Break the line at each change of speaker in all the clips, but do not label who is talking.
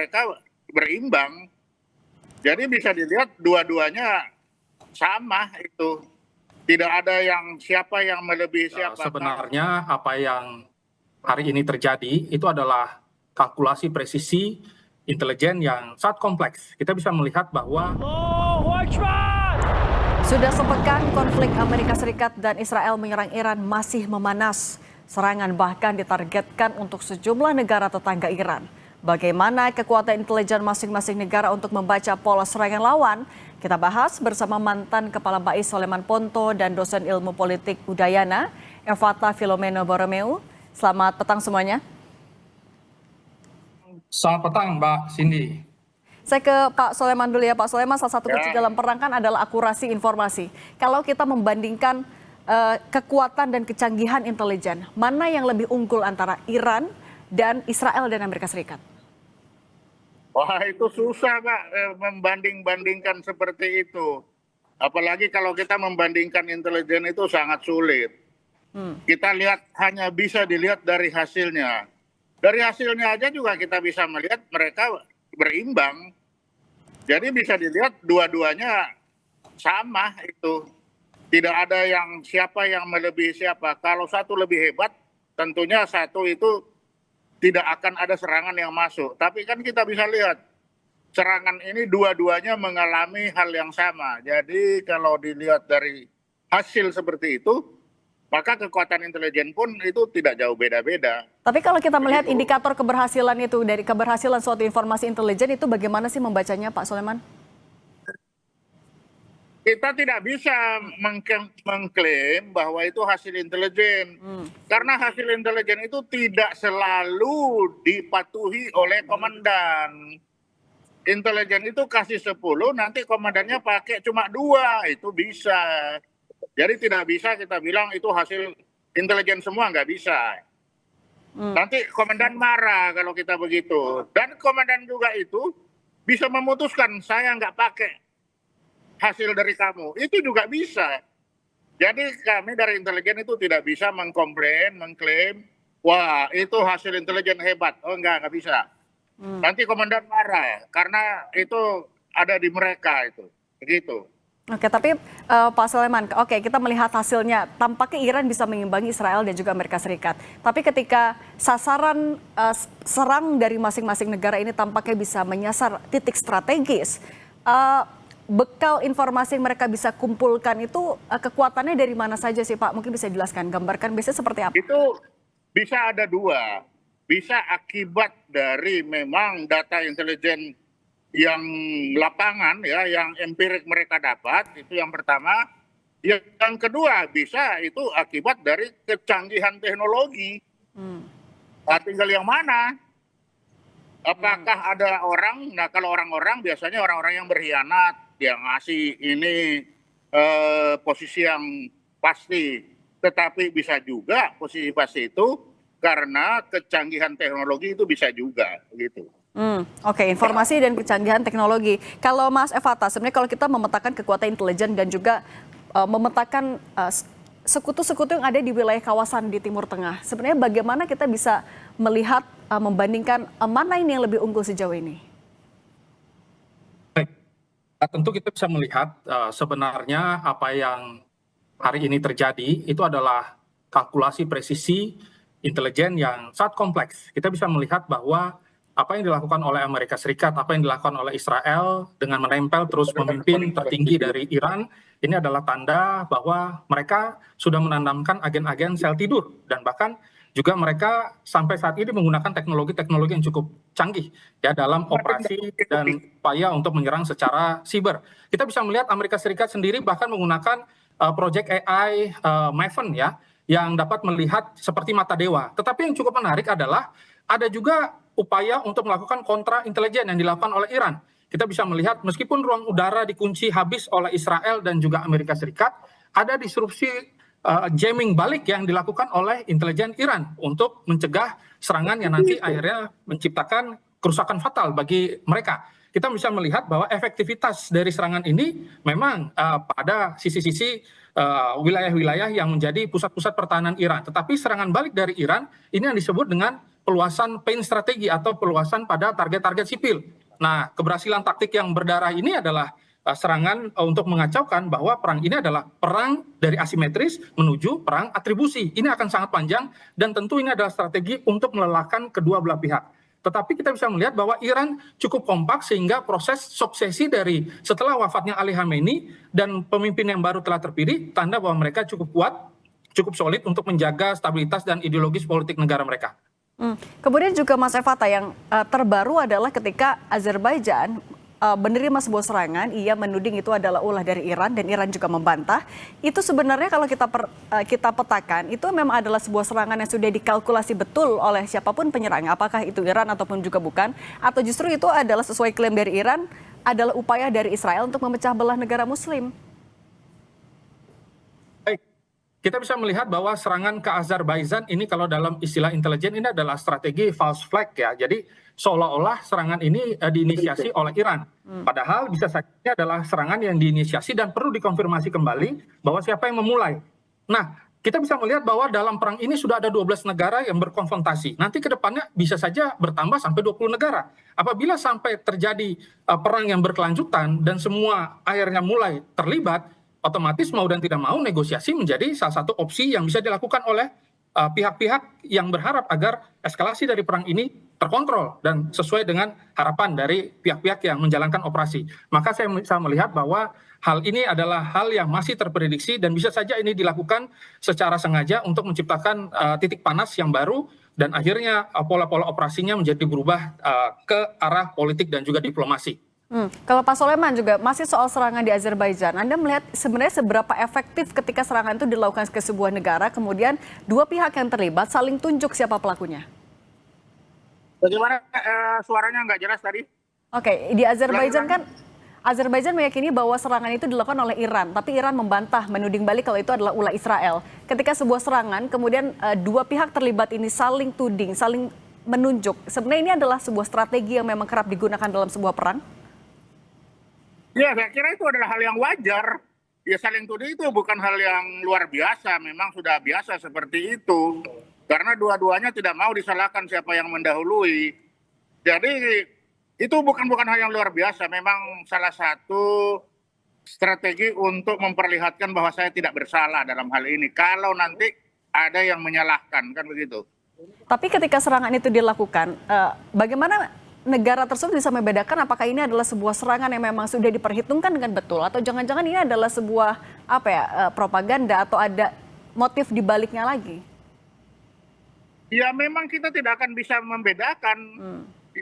mereka berimbang. Jadi bisa dilihat dua-duanya sama itu. Tidak ada yang siapa yang melebihi siapa.
Sebenarnya apa yang hari ini terjadi itu adalah kalkulasi presisi intelijen yang sangat kompleks. Kita bisa melihat bahwa
sudah sepekan konflik Amerika Serikat dan Israel menyerang Iran masih memanas. Serangan bahkan ditargetkan untuk sejumlah negara tetangga Iran. Bagaimana kekuatan intelijen masing-masing negara untuk membaca pola serangan lawan? Kita bahas bersama mantan Kepala BAIS Soleman Ponto dan dosen ilmu politik Udayana, Evata Filomeno Borromeo. Selamat petang semuanya.
Selamat petang Mbak Cindy.
Saya ke Pak Soleman dulu ya. Pak Soleman, salah satu kunci dalam perang kan adalah akurasi informasi. Kalau kita membandingkan kekuatan dan kecanggihan intelijen, mana yang lebih unggul antara Iran dan Israel dan Amerika Serikat?
Wah, itu susah Pak membanding-bandingkan seperti itu. Apalagi kalau kita membandingkan intelijen itu sangat sulit. Kita lihat hanya bisa dilihat dari hasilnya. Dari hasilnya aja juga kita bisa melihat mereka berimbang. Jadi bisa dilihat dua-duanya sama itu. Tidak ada yang siapa yang melebihi siapa. Kalau satu lebih hebat, tentunya satu itu tidak akan ada serangan yang masuk. Tapi kan kita bisa lihat, serangan ini dua-duanya mengalami hal yang sama. Jadi kalau dilihat dari hasil seperti itu, maka kekuatan intelijen pun itu tidak jauh beda-beda.
Tapi kalau kita melihat indikator keberhasilan itu, dari keberhasilan suatu informasi intelijen itu bagaimana sih membacanya Pak Soleman?
Kita tidak bisa mengklaim bahwa itu hasil intelijen. Karena hasil intelijen itu tidak selalu dipatuhi oleh komandan. Intelijen itu kasih 10, nanti komandannya pakai cuma 2, itu bisa. Jadi tidak bisa kita bilang itu hasil intelijen semua, nggak bisa. Nanti komandan marah kalau kita begitu. Dan komandan juga itu bisa memutuskan, saya nggak pakai hasil dari kamu, itu juga bisa. Jadi kami dari intelijen itu tidak bisa mengkomplain, mengklaim, wah itu hasil intelijen hebat. Oh nggak bisa. Nanti komandan marah, karena itu ada di mereka itu. Begitu.
Oke, tapi Pak Soleman, oke kita melihat hasilnya, tampaknya Iran bisa mengimbangi Israel dan juga Amerika Serikat. Tapi ketika sasaran serang dari masing-masing negara ini tampaknya bisa menyasar titik strategis, bekal informasi yang mereka bisa kumpulkan itu kekuatannya dari mana saja sih Pak? Mungkin bisa jelaskan, gambarkan biasanya seperti apa?
Itu bisa ada dua. Bisa akibat dari memang data intelijen yang lapangan ya, yang empirik mereka dapat, itu yang pertama. Yang kedua bisa itu akibat dari kecanggihan teknologi. Nah, tinggal yang mana? Apakah ada orang, nah kalau orang-orang biasanya orang-orang yang berkhianat, dia ngasih ini posisi yang pasti, tetapi bisa juga posisi pasti itu karena kecanggihan teknologi itu bisa juga gitu.
Oke, informasi dan kecanggihan teknologi. Kalau Mas Evata, sebenarnya kalau kita memetakan kekuatan intelijen dan juga memetakan sekutu-sekutu yang ada di wilayah kawasan di Timur Tengah, sebenarnya bagaimana kita bisa melihat, membandingkan mana ini yang lebih unggul sejauh ini?
Tentu kita bisa melihat sebenarnya apa yang hari ini terjadi itu adalah kalkulasi presisi intelijen yang sangat kompleks. Kita bisa melihat bahwa apa yang dilakukan oleh Amerika Serikat, apa yang dilakukan oleh Israel dengan menempel terus pemimpin tertinggi dari Iran, ini adalah tanda bahwa mereka sudah menanamkan agen-agen sel tidur, dan bahkan juga mereka sampai saat ini menggunakan teknologi-teknologi yang cukup canggih ya dalam operasi dan upaya untuk menyerang secara siber. Kita bisa melihat Amerika Serikat sendiri bahkan menggunakan project AI Maven ya, yang dapat melihat seperti mata dewa. Tetapi yang cukup menarik adalah ada juga upaya untuk melakukan kontra intelijen yang dilakukan oleh Iran. Kita bisa melihat meskipun ruang udara dikunci habis oleh Israel dan juga Amerika Serikat, ada disrupsi jamming balik yang dilakukan oleh intelijen Iran untuk mencegah serangan yang nanti akhirnya menciptakan kerusakan fatal bagi mereka. Kita bisa melihat bahwa efektivitas dari serangan ini memang pada sisi-sisi wilayah-wilayah yang menjadi pusat-pusat pertahanan Iran. Tetapi serangan balik dari Iran ini yang disebut dengan peluasan pain strategi atau peluasan pada target-target sipil. Nah, keberhasilan taktik yang berdarah ini adalah serangan untuk mengacaukan bahwa perang ini adalah perang dari asimetris menuju perang atribusi. Ini akan sangat panjang dan tentu ini adalah strategi untuk melelahkan kedua belah pihak. Tetapi kita bisa melihat bahwa Iran cukup kompak sehingga proses suksesi dari setelah wafatnya Ali Khamenei dan pemimpin yang baru telah terpilih, tanda bahwa mereka cukup kuat, cukup solid untuk menjaga stabilitas dan ideologis politik negara mereka.
Kemudian juga Mas Evata, yang terbaru adalah ketika Azerbaijan menerima sebuah serangan, ia menuding itu adalah ulah dari Iran dan Iran juga membantah. Itu sebenarnya kalau kita petakan, itu memang adalah sebuah serangan yang sudah dikalkulasi betul oleh siapapun penyerang, apakah itu Iran ataupun juga bukan, atau justru itu adalah sesuai klaim dari Iran, adalah upaya dari Israel untuk memecah belah negara Muslim.
Kita bisa melihat bahwa serangan ke Azerbaijan ini kalau dalam istilah intelijen ini adalah strategi false flag ya. Jadi seolah-olah serangan ini diinisiasi oleh Iran. Padahal bisa saja ini adalah serangan yang diinisiasi dan perlu dikonfirmasi kembali bahwa siapa yang memulai. Nah, kita bisa melihat bahwa dalam perang ini sudah ada 12 negara yang berkonfrontasi. Nanti ke depannya bisa saja bertambah sampai 20 negara. Apabila sampai terjadi perang yang berkelanjutan dan semua akhirnya mulai terlibat, otomatis mau dan tidak mau negosiasi menjadi salah satu opsi yang bisa dilakukan oleh pihak-pihak yang berharap agar eskalasi dari perang ini terkontrol dan sesuai dengan harapan dari pihak-pihak yang menjalankan operasi. Maka saya bisa melihat bahwa hal ini adalah hal yang masih terprediksi dan bisa saja ini dilakukan secara sengaja untuk menciptakan titik panas yang baru dan akhirnya pola-pola operasinya menjadi berubah ke arah politik dan juga diplomasi.
Kalau Pak Soleman juga masih soal serangan di Azerbaijan, Anda melihat sebenarnya seberapa efektif ketika serangan itu dilakukan ke sebuah negara, kemudian dua pihak yang terlibat saling tunjuk siapa pelakunya?
Bagaimana suaranya nggak jelas tadi?
Oke, di Azerbaijan kan Azerbaijan meyakini bahwa serangan itu dilakukan oleh Iran, tapi Iran membantah, menuding balik kalau itu adalah ulah Israel. Ketika sebuah serangan, kemudian dua pihak terlibat ini saling tuding, saling menunjuk. Sebenarnya ini adalah sebuah strategi yang memang kerap digunakan dalam sebuah perang?
Ya, saya kira itu adalah hal yang wajar. Ya, saling tuding itu bukan hal yang luar biasa, memang sudah biasa seperti itu. Karena dua-duanya tidak mau disalahkan siapa yang mendahului. Jadi itu bukan hal yang luar biasa, memang salah satu strategi untuk memperlihatkan bahwa saya tidak bersalah dalam hal ini. Kalau nanti ada yang menyalahkan, kan begitu.
Tapi ketika serangan itu dilakukan, bagaimana negara tersebut bisa membedakan apakah ini adalah sebuah serangan yang memang sudah diperhitungkan dengan betul atau jangan-jangan ini adalah sebuah propaganda atau ada motif di baliknya lagi?
Ya memang kita tidak akan bisa membedakan,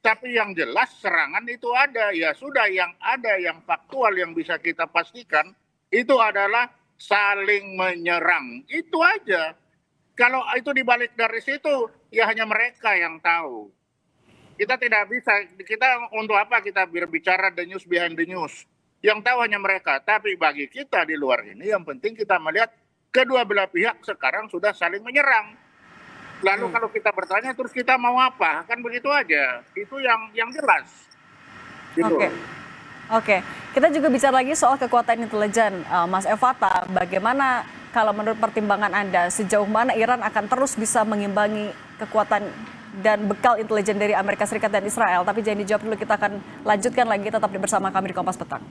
tapi yang jelas serangan itu ada. Ya sudah, yang ada yang faktual yang bisa kita pastikan itu adalah saling menyerang. Itu aja. Kalau itu dibalik dari situ ya hanya mereka yang tahu. Kita tidak bisa, kita untuk apa kita berbicara the news behind the news. Yang tahu hanya mereka, tapi bagi kita di luar ini yang penting kita melihat kedua belah pihak sekarang sudah saling menyerang. Lalu kalau kita bertanya terus kita mau apa? Kan begitu aja. Itu yang jelas. Gitu.
Oke. Kita juga bicara lagi soal kekuatan intelijen, Mas Evata. Bagaimana kalau menurut pertimbangan Anda, sejauh mana Iran akan terus bisa mengimbangi kekuatan dan bekal intelijen dari Amerika Serikat dan Israel? Tapi jangan dijawab dulu, kita akan lanjutkan lagi, tetap bersama kami di Kompas Petang.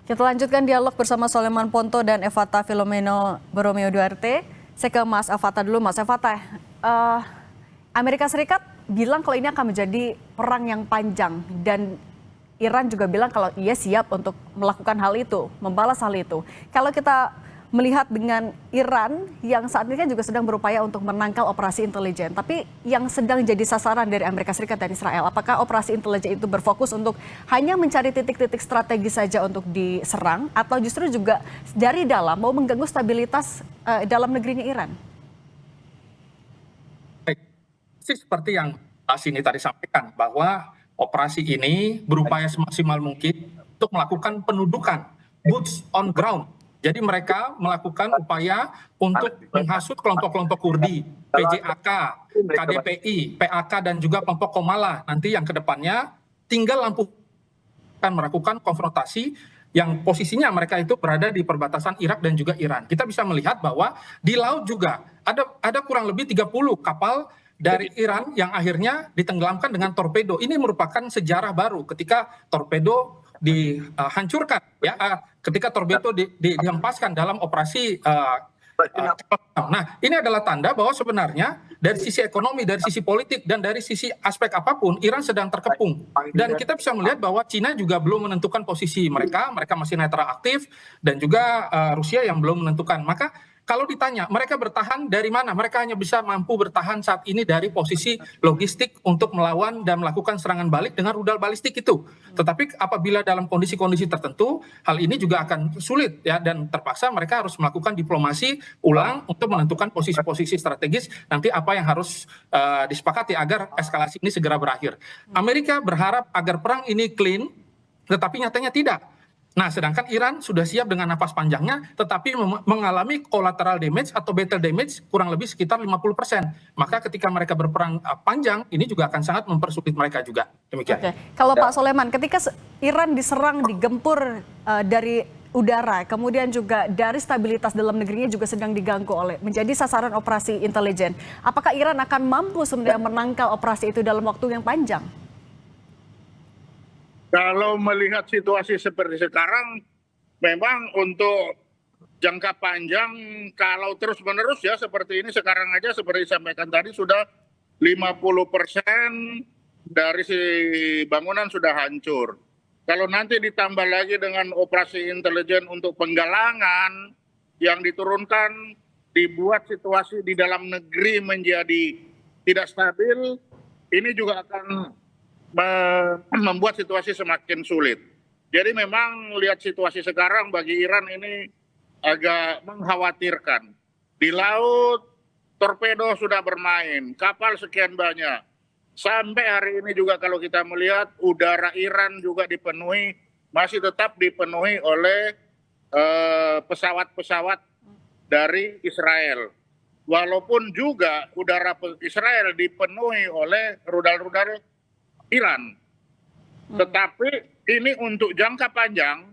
Kita lanjutkan dialog bersama Soleman Ponto dan Evata Filomeno Borromeo Duarte. Saya ke Mas Evata dulu. Mas Evata, Amerika Serikat bilang kalau ini akan menjadi perang yang panjang dan Iran juga bilang kalau ia siap untuk melakukan hal itu, membalas hal itu. Kalau kita melihat dengan Iran yang saat ini kan juga sedang berupaya untuk menangkal operasi intelijen, tapi yang sedang jadi sasaran dari Amerika Serikat dan Israel, apakah operasi intelijen itu berfokus untuk hanya mencari titik-titik strategi saja untuk diserang, atau justru juga dari dalam mau mengganggu stabilitas dalam negerinya Iran?
Baik, seperti yang Sini tadi sampaikan, bahwa operasi ini berupaya semaksimal mungkin untuk melakukan pendudukan, boots on ground. Jadi mereka melakukan upaya untuk menghasut kelompok-kelompok Kurdi, PJAK, KDPI, PAK, dan juga kelompok Komala. Nanti yang kedepannya tinggal akan melakukan konfrontasi yang posisinya mereka itu berada di perbatasan Irak dan juga Iran. Kita bisa melihat bahwa di laut juga ada kurang lebih 30 kapal dari Iran yang akhirnya ditenggelamkan dengan torpedo. Ini merupakan sejarah baru ketika torpedo dihancurkan, ya, ketika torpedo dihempaskan dalam operasi. Nah, ini adalah tanda bahwa sebenarnya dari sisi ekonomi, dari sisi politik, dan dari sisi aspek apapun, Iran sedang terkepung. Dan kita bisa melihat bahwa Cina juga belum menentukan posisi mereka masih netral aktif, dan juga Rusia yang belum menentukan. Maka kalau ditanya, mereka bertahan dari mana? Mereka hanya bisa mampu bertahan saat ini dari posisi logistik untuk melawan dan melakukan serangan balik dengan rudal balistik itu. Tetapi apabila dalam kondisi-kondisi tertentu, hal ini juga akan sulit, ya, dan terpaksa mereka harus melakukan diplomasi ulang untuk menentukan posisi-posisi strategis nanti apa yang harus disepakati agar eskalasi ini segera berakhir. Amerika berharap agar perang ini clean, tetapi nyatanya tidak. Nah, sedangkan Iran sudah siap dengan napas panjangnya, tetapi mengalami collateral damage atau battle damage kurang lebih sekitar 50%. Maka ketika mereka berperang panjang, ini juga akan sangat mempersulit mereka juga. Demikian.
Oke. Kalau Pak Soleman, ketika Iran diserang, digempur dari udara, kemudian juga dari stabilitas dalam negerinya juga sedang diganggu oleh menjadi sasaran operasi intelijen. Apakah Iran akan mampu sebenarnya menangkal operasi itu dalam waktu yang panjang?
Kalau melihat situasi seperti sekarang, memang untuk jangka panjang, kalau terus-menerus ya seperti ini, sekarang aja seperti disampaikan tadi sudah 50% dari si bangunan sudah hancur. Kalau nanti ditambah lagi dengan operasi intelijen untuk penggalangan yang diturunkan, dibuat situasi di dalam negeri menjadi tidak stabil, ini juga akan membuat situasi semakin sulit. Jadi memang lihat situasi sekarang bagi Iran ini agak mengkhawatirkan. Di laut, torpedo sudah bermain, kapal sekian banyak. Sampai hari ini juga kalau kita melihat udara Iran juga dipenuhi, masih tetap dipenuhi oleh pesawat-pesawat dari Israel. Walaupun juga udara Israel dipenuhi oleh rudal-rudal Iran. Tetapi ini untuk jangka panjang,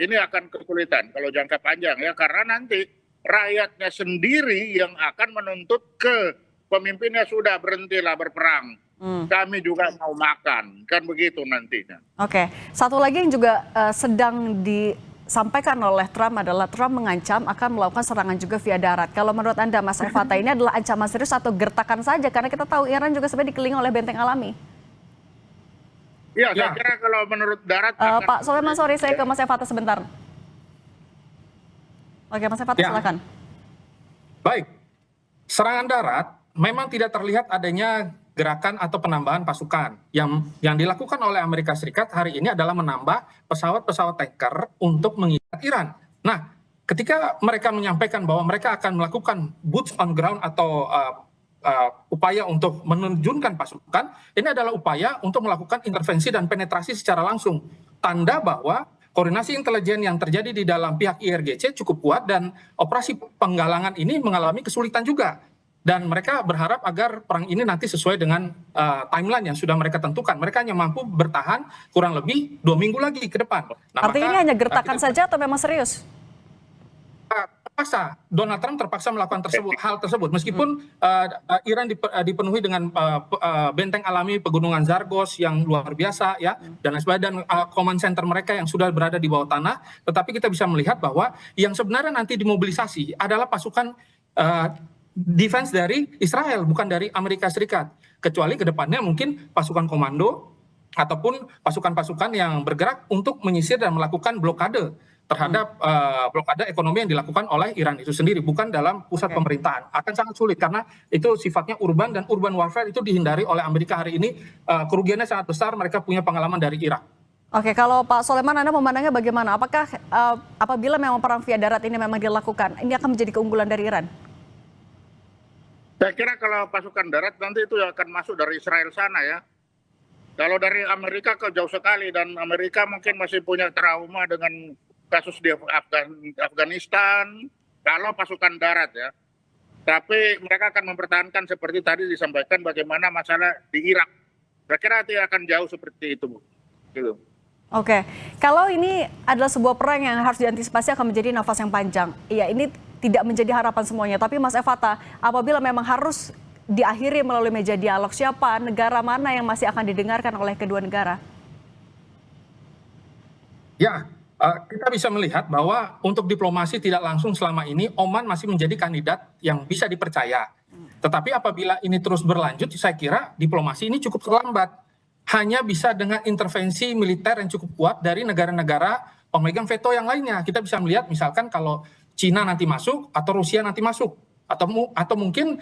ini akan kesulitan kalau jangka panjang ya, karena nanti rakyatnya sendiri yang akan menuntut ke pemimpinnya, sudah berhentilah berperang. Kami juga mau makan, kan begitu nantinya.
Oke, satu lagi yang juga sedang disampaikan oleh Trump adalah Trump mengancam akan melakukan serangan juga via darat. Kalau menurut Anda, Mas Evata, ini adalah ancaman serius atau gertakan saja? Karena kita tahu Iran juga sebenarnya dikelilingi oleh benteng alami.
Ya, saya kira kalau menurut darat...
Pak Soleman, sorry, saya ke Mas Evata sebentar. Oke, Mas Evata, silakan.
Baik, serangan darat memang tidak terlihat adanya gerakan atau penambahan pasukan. Yang dilakukan oleh Amerika Serikat hari ini adalah menambah pesawat-pesawat tanker untuk mengikat Iran. Nah, ketika mereka menyampaikan bahwa mereka akan melakukan boots on ground atau upaya untuk menerjunkan pasukan, ini adalah upaya untuk melakukan intervensi dan penetrasi secara langsung. Tanda bahwa koordinasi intelijen yang terjadi di dalam pihak IRGC cukup kuat dan operasi penggalangan ini mengalami kesulitan juga. Dan mereka berharap agar perang ini nanti sesuai dengan timeline yang sudah mereka tentukan. Mereka hanya mampu bertahan kurang lebih 2 minggu lagi ke depan.
Nah, artinya ini hanya gertakan saja atau memang serius?
Terpaksa Donald Trump terpaksa melakukan hal tersebut meskipun Iran dipenuhi dengan benteng alami pegunungan Zargos yang luar biasa ya, dan sebagainya, dan command center mereka yang sudah berada di bawah tanah, tetapi kita bisa melihat bahwa yang sebenarnya nanti dimobilisasi adalah pasukan defense dari Israel, bukan dari Amerika Serikat, kecuali kedepannya mungkin pasukan komando ataupun pasukan-pasukan yang bergerak untuk menyisir dan melakukan blokade terhadap blokade ekonomi yang dilakukan oleh Iran itu sendiri, bukan dalam pusat pemerintahan. Akan sangat sulit karena itu sifatnya urban, dan urban warfare itu dihindari oleh Amerika hari ini. Kerugiannya sangat besar, mereka punya pengalaman dari Irak.
Oke, kalau Pak Soleman, Anda memandangnya bagaimana? Apakah apabila memang perang via darat ini memang dilakukan, ini akan menjadi keunggulan dari Iran?
Saya kira kalau pasukan darat nanti itu akan masuk dari Israel sana ya. Kalau dari Amerika ke jauh sekali, dan Amerika mungkin masih punya trauma dengan kasus di Afghanistan, kalau pasukan darat ya. Tapi mereka akan mempertahankan seperti tadi disampaikan bagaimana masalah di Irak. Saya kira tidak akan jauh seperti itu, Bu. Gitu.
Oke, kalau ini adalah sebuah perang yang harus diantisipasi akan menjadi nafas yang panjang. Iya, ini tidak menjadi harapan semuanya. Tapi Mas Evata, apabila memang harus diakhiri melalui meja dialog, siapa negara mana yang masih akan didengarkan oleh kedua negara?
Ya, kita bisa melihat bahwa untuk diplomasi tidak langsung selama ini Oman masih menjadi kandidat yang bisa dipercaya. Tetapi apabila ini terus berlanjut, saya kira diplomasi ini cukup terlambat. Hanya bisa dengan intervensi militer yang cukup kuat dari negara-negara pemegang veto yang lainnya. Kita bisa melihat misalkan kalau Cina nanti masuk atau Rusia nanti masuk. Atau mungkin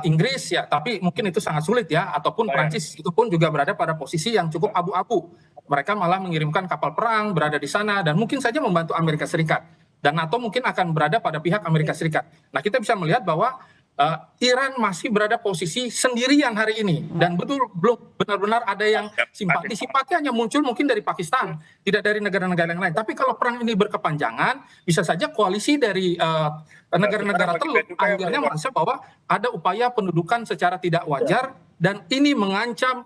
Inggris ya, tapi mungkin itu sangat sulit ya. Ataupun Prancis itu pun juga berada pada posisi yang cukup abu-abu. Mereka malah mengirimkan kapal perang berada di sana dan mungkin saja membantu Amerika Serikat. Dan NATO mungkin akan berada pada pihak Amerika Serikat. Nah, kita bisa melihat bahwa Iran masih berada posisi sendirian hari ini dan belum benar-benar ada yang simpati. Simpati hanya muncul mungkin dari Pakistan, tidak dari negara-negara yang lain. Tapi kalau perang ini berkepanjangan, bisa saja koalisi dari negara-negara Teluk akhirnya merasa bahwa ada upaya pendudukan secara tidak wajar dan ini mengancam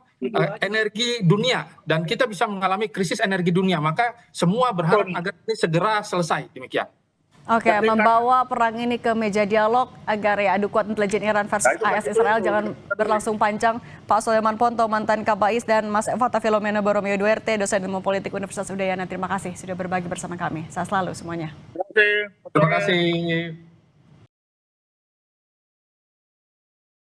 energi dunia dan kita bisa mengalami krisis energi dunia. Maka semua berharap agar ini segera selesai. Demikian.
Oke, membawa perang ini ke meja dialog agar ya adu kuat intelijen Iran versus AS Israel jangan berlangsung panjang. Pak Soleman Ponto, mantan Kabais, dan Mas Evata Filomena Boromeo Duerte, dosen ilmu politik Universitas Udayana. Terima kasih sudah berbagi bersama kami. Sehat selalu semuanya.
Terima kasih.